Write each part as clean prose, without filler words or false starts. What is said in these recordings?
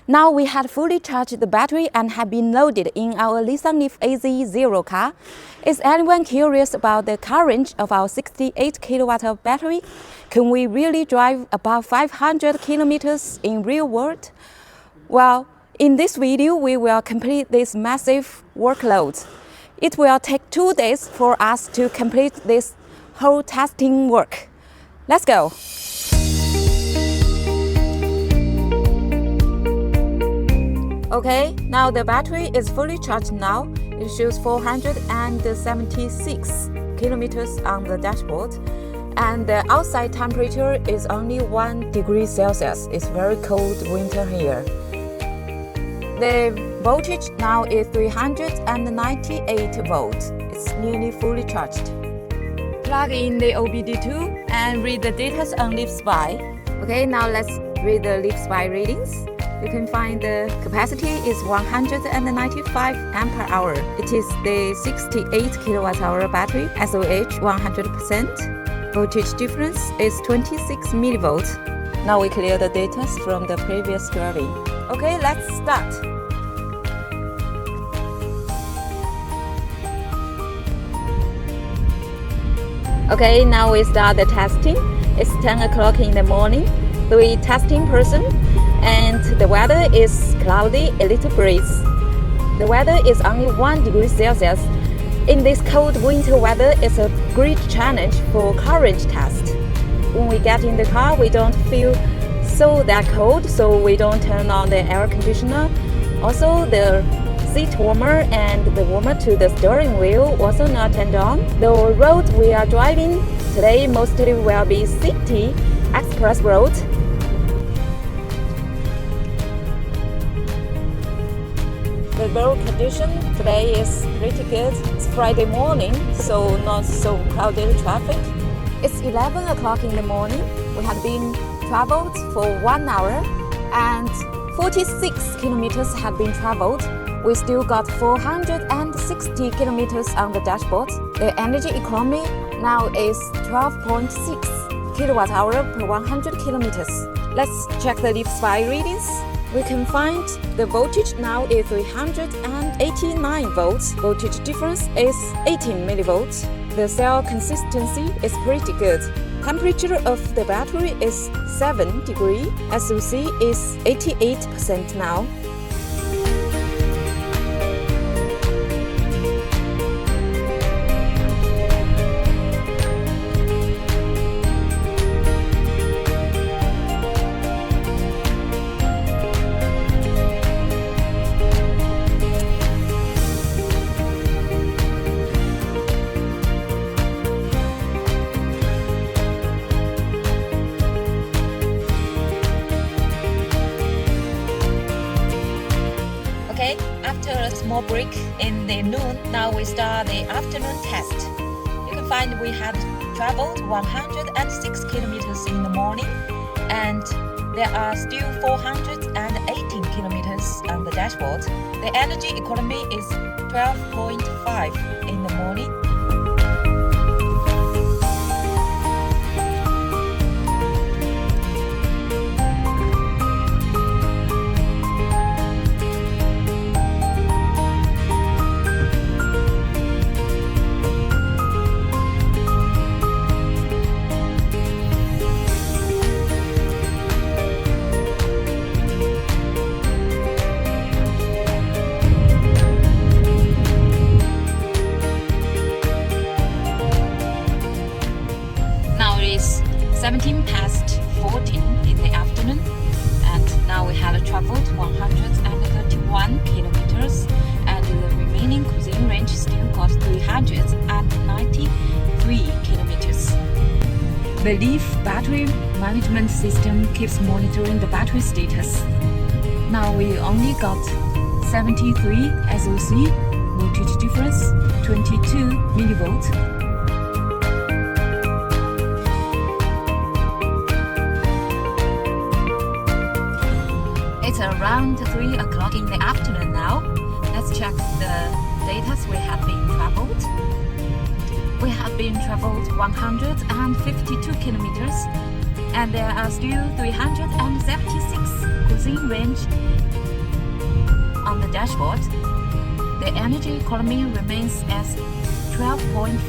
Now we had fully charged the battery and have been loaded in our Nissan Leaf AZ0 car. Is anyone curious about the car range of our 68 kWh battery? Can we really drive above 500 kilometers in real world? Well, in this video we will complete this massive workload. It will take 2 days for us to complete this whole testing work. Let's go! Okay, now the battery is fully charged now. It shows 476 kilometers on the dashboard. And the outside temperature is only 1 degree Celsius. It's very cold winter here. The voltage now is 398 volts. It's nearly fully charged. Plug in the OBD2 and read the data on Leaf Spy. Okay, now let's read the Leaf Spy readings. You can find the capacity is 195 ampere hour. It is the 68 kWh battery, SOH 100%. Voltage difference is 26 millivolts. Now we clear the data from the previous driving. Okay, let's start. Okay, now we start the testing. It's 10 o'clock in the morning. The testing person, and the weather is cloudy, a little breeze. The weather is only 1 degree Celsius. In this cold winter weather, it's a great challenge for car range test. When we get in the car, we don't feel so that cold, so we don't turn on the air conditioner. Also, the seat warmer and the warmer to the steering wheel also not turned on. The road we are driving today mostly will be city express road. The road condition today is pretty good. It's Friday morning, so not so crowded traffic. It's 11 o'clock in the morning. We have been traveled for 1 hour and 46 kilometers have been traveled. We still got 460 kilometers on the dashboard. The energy economy now is 12.6 kilowatt hour per 100 kilometers. Let's check the Leaf Spy readings. We can find the voltage now is 389 volts. Voltage difference is 18 millivolts. The cell consistency is pretty good. Temperature of the battery is 7 degrees. SOC is 88% now. Okay, after a small break in the noon, now we start the afternoon test. You can find we had traveled 106 kilometers in the morning, and there are still 418 kilometers on the dashboard. The energy economy is 12.5 in the morning. Now it is 17 past 14 in the afternoon, and now we have traveled 131 kilometers, and the remaining cruising range still got 393 kilometers. The Leaf battery management system keeps monitoring the battery status. Now we only got 73 SOC, voltage difference 22 millivolts. It's around 3 o'clock in the afternoon now. Let's check the data we have been traveled. We have been traveled 152 kilometers, and there are still 376 cruising range on the dashboard. The energy economy remains as 12.4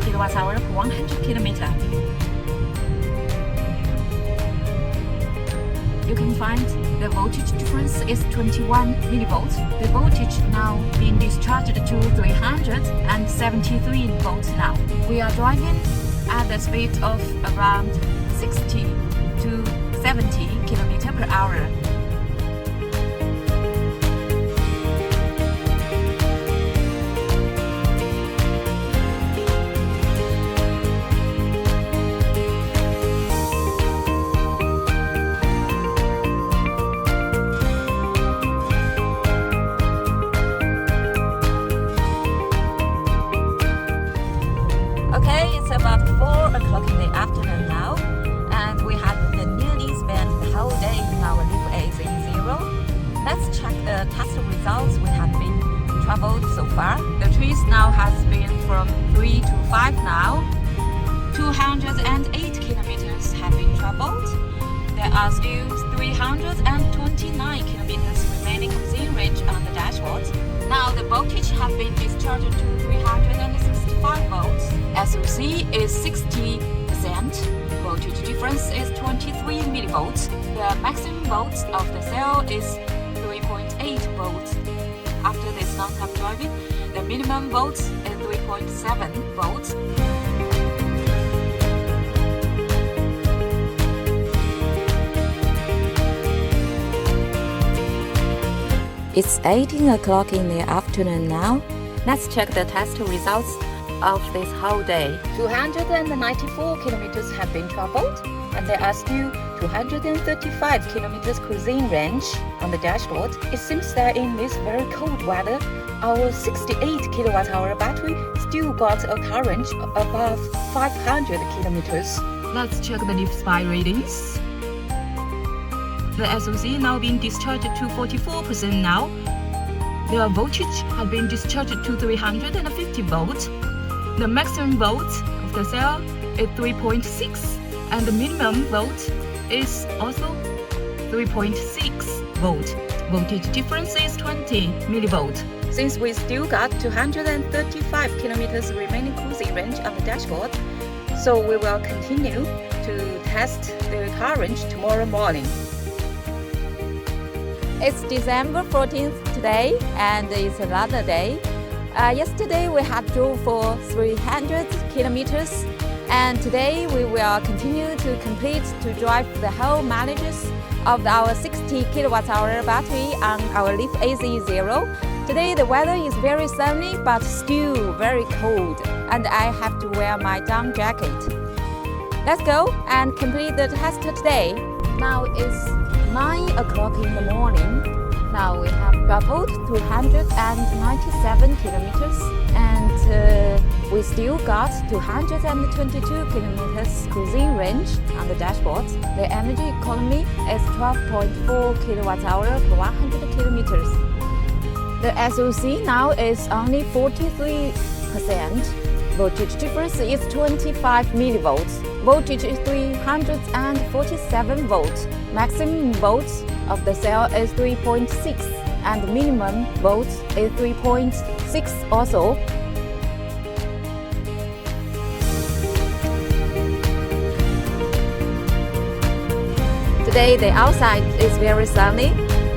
kWh per 100 km. You can find the voltage difference is 21 millivolts. The voltage now being discharged to 373 volts now. We are driving at the speed of around 60 to 70 km per hour. Okay, it's about 4 o'clock in the afternoon now, and we have nearly spent the whole day in our Leaf AZ0. Let's check the test results we have been traveled so far. The trees now has been from 3 to 5 now. 208 kilometers have been traveled. There are still 329 kilometers remaining cruising range on the dashboard. Now the voltage has been discharged to 365 volts. SOC is 60%. Voltage difference is 23 millivolts. The maximum volts of the cell is 3.8 volts. After this non-stop driving, the minimum volts is 3.7 volts. It's 18 o'clock in the afternoon now. Let's check the test results of this whole day. 294 kilometers have been traveled, and there are still 235 kilometers cruising range on the dashboard. It seems that in this very cold weather, our 68 kWh battery still got a current above 500 kilometers. Let's check the leaf spy readings. The SOC now being discharged to 44% now. The voltage has been discharged to 350 volts. The maximum volts of the cell is 3.6, and the minimum volt is also 3.6 volt. Voltage difference is 20 millivolt. Since we still got 235 kilometers remaining cruising range on the dashboard, so we will continue to test the current tomorrow morning. It's December 14th today, and it's another day. Yesterday we had drove for 300 kilometers, and today we will continue to complete to drive the whole mileages of our 60 kWh battery on our Leaf AZ0. Today the weather is very sunny but still very cold, and I have to wear my down jacket. Let's go and complete the test today. Now it's 9 o'clock in the morning. Now we have traveled 297 kilometers, and we still got 222 kilometers cruising range on the dashboard. The energy economy is 12.4 kWh per 100 kilometers. The SOC now is only 43%. Voltage difference is 25 millivolts. Voltage is 347 volts. Maximum volts of the cell is 3.6, and minimum volts is 3.6 also. Today the outside is very sunny,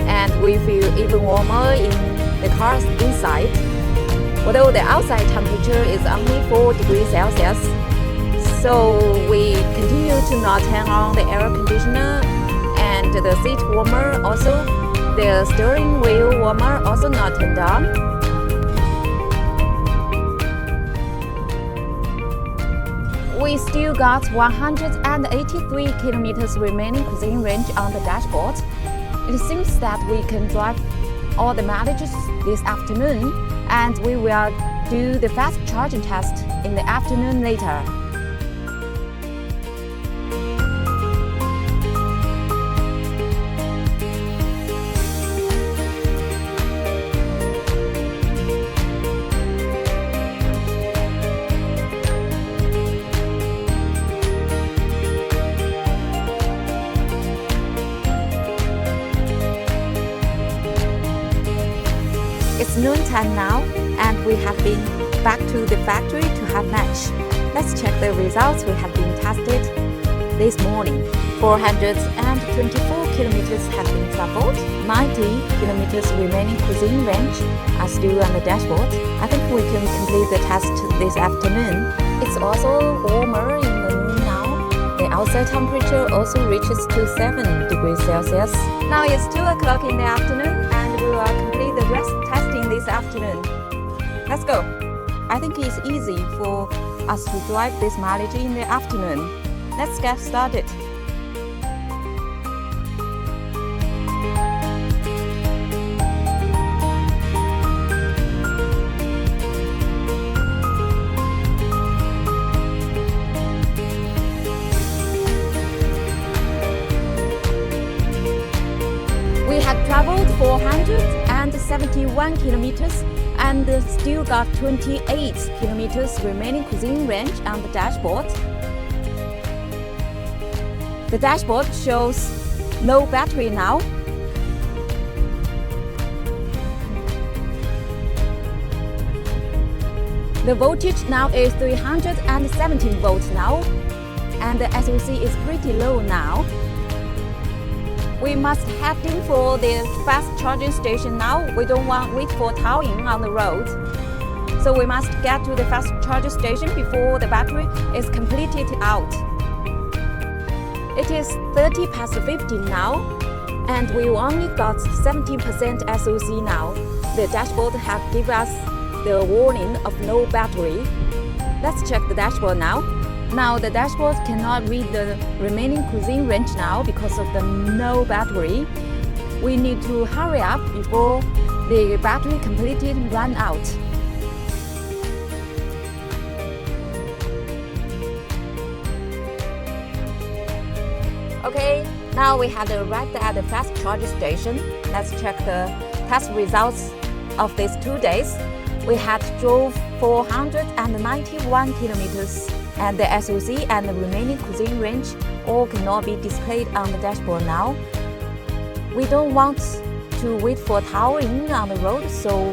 and we feel even warmer in the cars inside. Although the outside temperature is only 4 degrees Celsius, so we continue to not turn on the air conditioner, and the seat warmer also, the steering wheel warmer also not turned on. We still got 183 kilometers remaining cruising range on the dashboard. It seems that we can drive all the mileages this afternoon, and we will do the fast charging test in the afternoon later. It's noontime now, and we have been back to the factory to have lunch. Let's check the results we have been tested this morning. 424 kilometers have been traveled. 90 kilometers remaining cruising range are still on the dashboard. I think we can complete the test this afternoon. It's also warmer in the noon now. The outside temperature also reaches to 7 degrees Celsius. Now it's 2 o'clock in the afternoon, and we will complete the rest testing this afternoon. Let's go. I think it's easy for us to drive this mileage in the afternoon. Let's get started. We have traveled 471 kilometers and still got 28 kilometers remaining cruising range on the dashboard. The dashboard shows no battery now. The voltage now is 317 volts now, and the SOC is pretty low now. We must head in for the fast charging station now. We don't want to wait for towing on the road. So we must get to the fast charging station before the battery is completed out. It is 30 past 15 now, and we only got 17% SOC now. The dashboard has given us the warning of no battery. Let's check the dashboard now. Now the dashboard cannot read the remaining cruising range now because of the no battery. We need to hurry up before the battery completely run out. Okay, now we have arrived at the fast charging station. Let's check the test results of these 2 days. We had drove 491 kilometers, and the SOC and the remaining cruising range all cannot be displayed on the dashboard now. We don't want to wait for towing on the road, so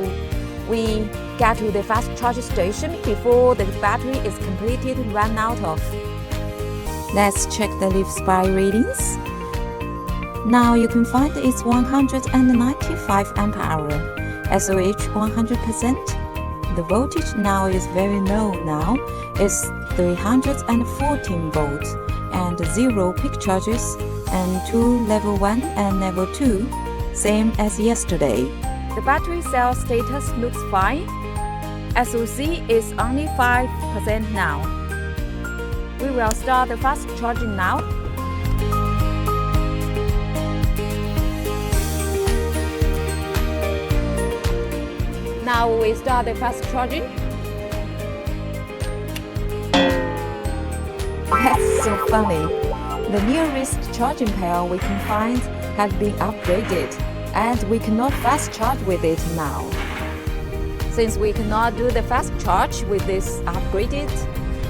we get to the fast charging station before the battery is completely run out of. Let's check the Leaf Spy readings. Now you can find it's 195 ampere-hour, SOH 100%. The voltage now is very low now. It's 314 volts and 0 peak charges and 2 level 1 and level 2, same as yesterday. The battery cell status looks fine. SOC is only 5% now. We will start the fast charging now. Now we start the fast charging. That's so funny. The nearest charging pair we can find has been upgraded, and we cannot fast charge with it now. Since we cannot do the fast charge with these upgraded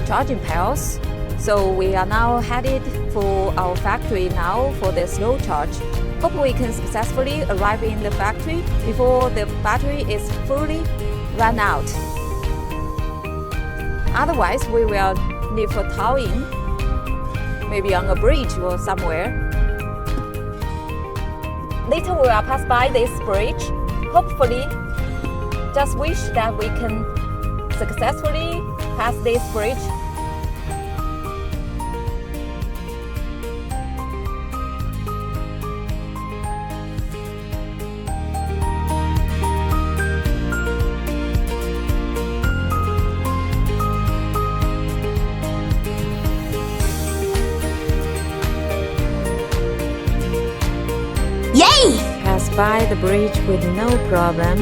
charging pairs, so we are now headed for our factory now for the slow charge. Hope we can successfully arrive in the factory before the battery is fully run out. Otherwise, we will need for towing, maybe on a bridge or somewhere. Later we will pass by this bridge. Hopefully, just wish that we can successfully pass this bridge. Yay! Pass by the bridge with no problem.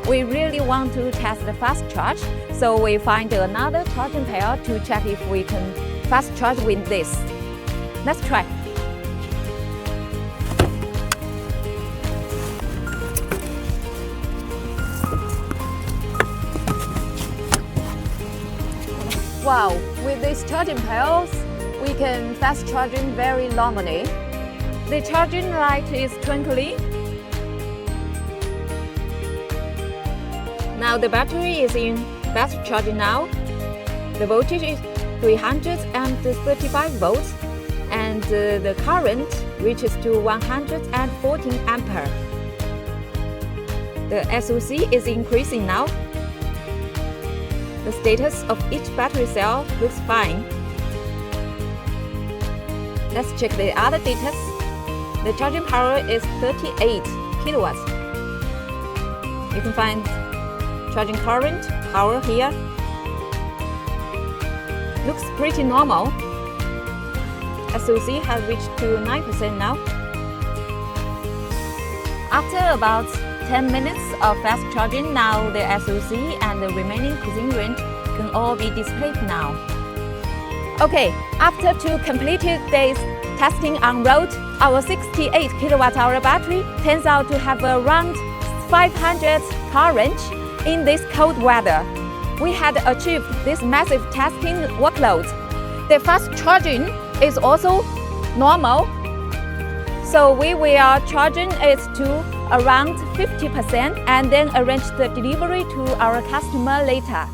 We really want to test the fast charge, so we find another charging pair to check if we can fast charge with this. Let's try. Wow, with these charging pails, we can fast charging very normally. The charging light is twinkling. Now the battery is in fast charging now. The voltage is 335 volts and the current reaches to 114 ampere. The SOC is increasing now. The status of each battery cell looks fine. Let's check the other data. The charging power is 38 kilowatts. You can find charging current power here. Looks pretty normal. SOC has reached to 9% now. After about 10 minutes of fast charging, now the SOC and the remaining cruising range can all be displayed now. Okay, after 2 completed days testing on road, our 68 kilowatt-hour battery turns out to have around 500 car range in this cold weather. We had achieved this massive testing workload. The fast charging is also normal, so we will charging it to around 50% and then arrange the delivery to our customer later.